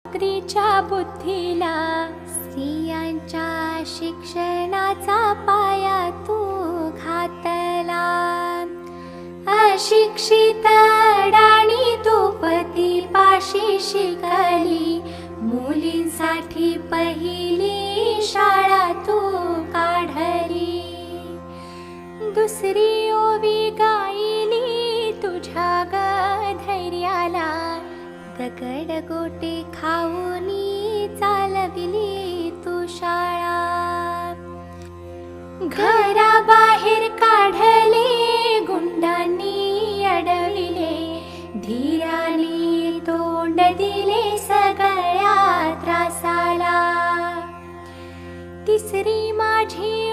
नोकरीच्या बुद्धीला, स्त्रियांच्या शिक्षणाचा पाया तू घातला. अशिक्षित अडाणी तू पतीपाशी शिकली, मुलींसाठी पहिली शाळा तू काढली. दुसरी ओवी गायली तुझ्या धैर्याला, दगड गोटे खाऊनी चालविली तू शाळा. घराबाहेर काढले गुंडांनी अडविले, धीराने तोंड दिले सगळ्या त्रासाला. तिसरी माझी